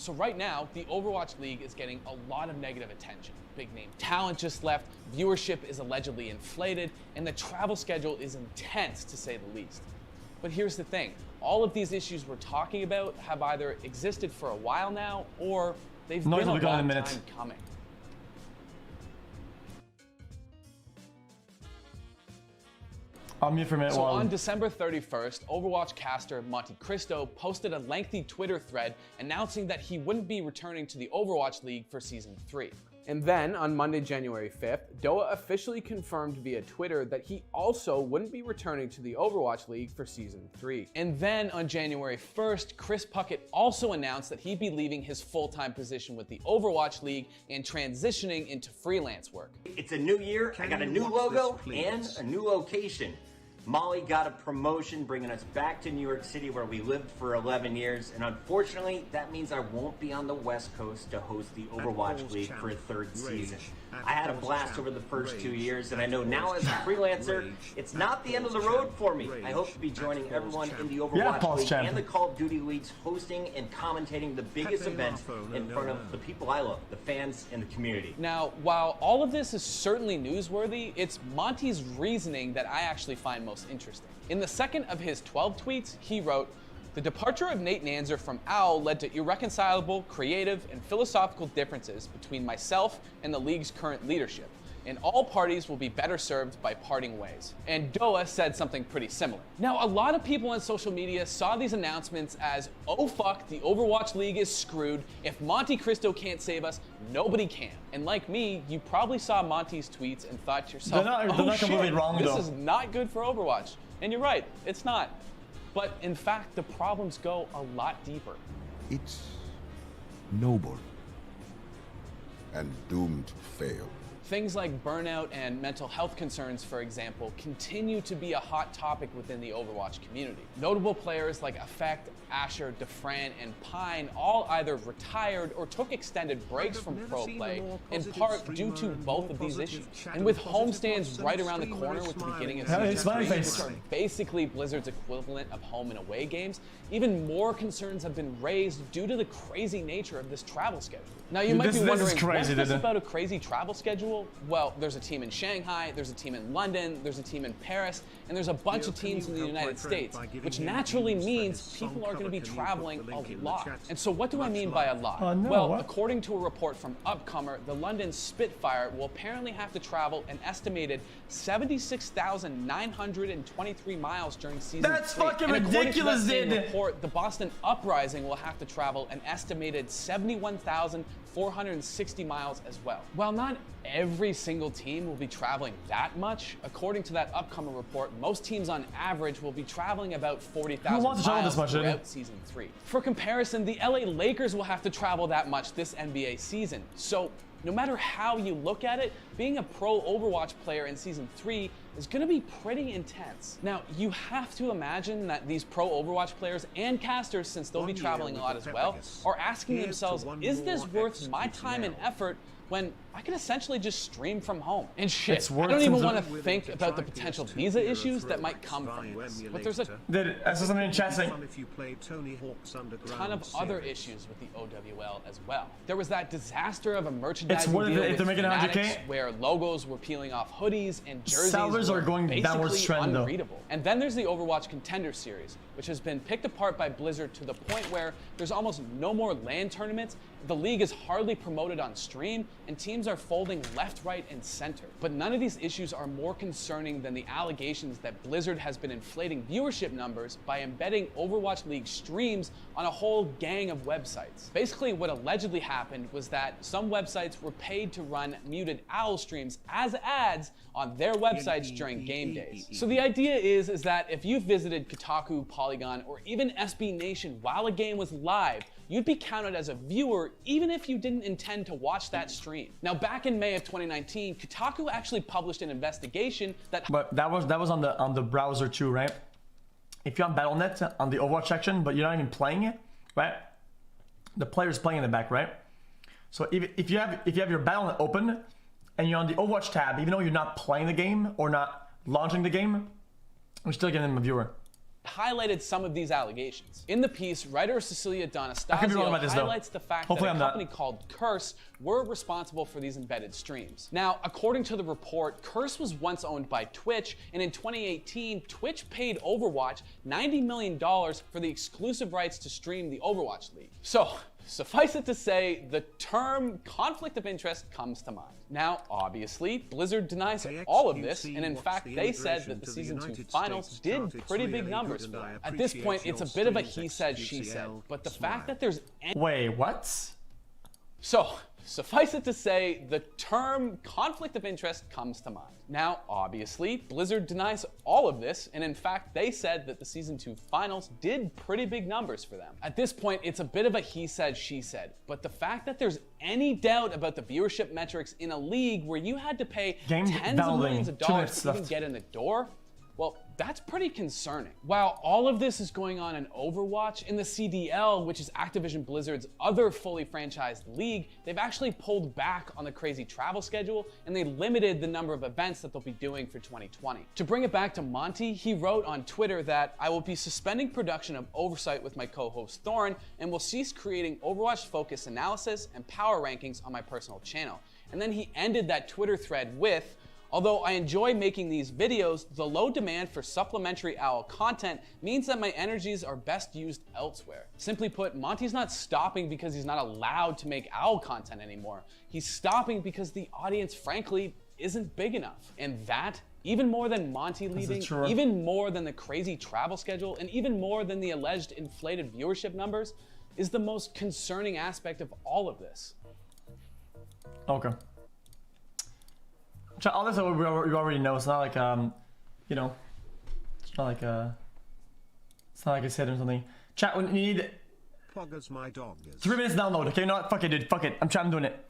So right now, the Overwatch League is getting a lot of negative attention. Big name talent just left, viewership is allegedly inflated, and the travel schedule is intense to say the least. But here's the thing, all of these issues we're talking about have either existed for a while now, or they've been a long time coming. I'll mute for a minute. So on December 31st, Overwatch caster Monte Cristo posted a lengthy Twitter thread announcing that he wouldn't be returning to the Overwatch League for Season 3. And then, on Monday, January 5th, Doa officially confirmed via Twitter that he also wouldn't be returning to the Overwatch League for Season 3. And then, on January 1st, Chris Puckett also announced that he'd be leaving his full-time position with the Overwatch League and transitioning into freelance work. It's a new year, I got a new logo and a new location. Molly got a promotion, bringing us back to New York City where we lived for 11 years, and unfortunately, that means I won't be on the West Coast to host the Overwatch League for a third season. I had a blast over the first 2 years, and I know now as a freelancer, it's not the end of the road for me. I hope to be joining everyone in the Overwatch League and the Call of Duty Leagues, hosting and commentating the biggest events in front of the people I love, the fans and the community. Now, while all of this is certainly newsworthy, it's Monty's reasoning that I actually find most interesting. In the second of his 12 tweets, he wrote, "The departure of Nate Nanzer from OWL led to irreconcilable, creative, and philosophical differences between myself and the league's current leadership, and all parties will be better served by parting ways." And Doa said something pretty similar. Now, a lot of people on social media saw these announcements as, oh fuck, the Overwatch League is screwed. If Monte Cristo can't save us, nobody can. And like me, you probably saw Monty's tweets and thought to yourself, they're not completely wrong, this though. is not good for Overwatch. And you're right, it's not. But in fact, the problems go a lot deeper. It's noble and doomed to fail. Things like burnout and mental health concerns, for example, continue to be a hot topic within the Overwatch community. Notable players like Effect, Asher, Defran, and Pine all either retired or took extended breaks from pro play, in part due to both of these issues. And with homestands right around the corner with the beginning of Season 3, which are basically Blizzard's equivalent of home and away games, even more concerns have been raised due to the crazy nature of this travel schedule. Now you might be wondering, what's this about a crazy travel schedule? Well, there's a team in Shanghai, there's a team in London, there's a team in Paris, and there's a bunch of teams in the United States, which naturally means people are going to be traveling a lot. And so what do I mean by a lot? Well, according to a report from Upcomer, the London Spitfire will apparently have to travel an estimated 76,923 miles during Season 3. That's fucking ridiculous, dude! Report, the Boston Uprising will have to travel an estimated 71,460 miles as well. While not every single team will be traveling that much, according to that Upcomer report, most teams on average will be traveling about 40,000 miles throughout Season 3. For comparison, the LA Lakers will have to travel that much this NBA season. So no matter how you look at it, being a pro Overwatch player in Season 3 is going to be pretty intense. Now, you have to imagine that these pro Overwatch players and casters, since they'll be traveling a lot as well, are asking themselves, is this worth my time and effort when I can essentially just stream from home? And shit, I don't even want to think about the potential visa issues that might come from this. But there's a ton of other issues with the OWL as well. There was that disaster of a merchandising deal with Fanatics where logos were peeling off hoodies and jerseys were basically unreadable. And then there's the Overwatch Contender Series, which has been picked apart by Blizzard to the point where there's almost no more LAN tournaments, the league is hardly promoted on stream, and teams are folding left, right, and center. But none of these issues are more concerning than the allegations that Blizzard has been inflating viewership numbers by embedding Overwatch League streams on a whole gang of websites. Basically, what allegedly happened was that some websites were paid to run muted OWL streams as ads on their websites during game days. So the idea is that if you visited Kotaku, Polygon, or even SB Nation while a game was live, you'd be counted as a viewer even if you didn't intend to watch that stream. Now, back in May of 2019, Kotaku actually published an investigation that... But that was on the browser too, right? If you're on Battle.net on the Overwatch section, but you're not even playing it, right? The player's playing in the back, right? So if you have your Battle.net open and you're on the Overwatch tab, even though you're not playing the game or not launching the game, we're still getting them a viewer. highlighted some of these allegations. In the piece, writer Cecilia D'Anastasio highlights the fact that a company called Curse were responsible for these embedded streams. Now, according to the report, Curse was once owned by Twitch, and in 2018, Twitch paid Overwatch $90 million for the exclusive rights to stream the Overwatch League. So, suffice it to say, the term conflict of interest comes to mind. Now, obviously, Blizzard denies all of this, and in fact, they said that the Season 2 finals did pretty big numbers for them. At this point, it's a bit of a he said, she said, but the fact that there's any— Wait, what? So, suffice it to say, the term conflict of interest comes to mind. Now, obviously, Blizzard denies all of this, and in fact, they said that the Season 2 finals did pretty big numbers for them. At this point, it's a bit of a he said, she said, but the fact that there's any doubt about the viewership metrics in a league where you had to pay tens of millions of dollars to even get in the door, well, that's pretty concerning. While all of this is going on in Overwatch, in the CDL, which is Activision Blizzard's other fully franchised league, they've actually pulled back on the crazy travel schedule, and they limited the number of events that they'll be doing for 2020. To bring it back to Monty, he wrote on Twitter that I will be suspending production of Oversight with my co-host Thorin, and will cease creating Overwatch focus analysis and power rankings on my personal channel. And then he ended that Twitter thread with, although I enjoy making these videos, the low demand for supplementary OWL content means that my energies are best used elsewhere. Simply put, Monty's not stopping because he's not allowed to make OWL content anymore. He's stopping because the audience, frankly, isn't big enough. And that, even more than Monty leaving, even more than the crazy travel schedule, and even more than the alleged inflated viewership numbers, is the most concerning aspect of all of this. Okay. All this we already know. It's not like you know, it's not like I said or something. Chat, when you need 3 minutes download. Okay, no, fuck it, dude. Fuck it. I'm doing it.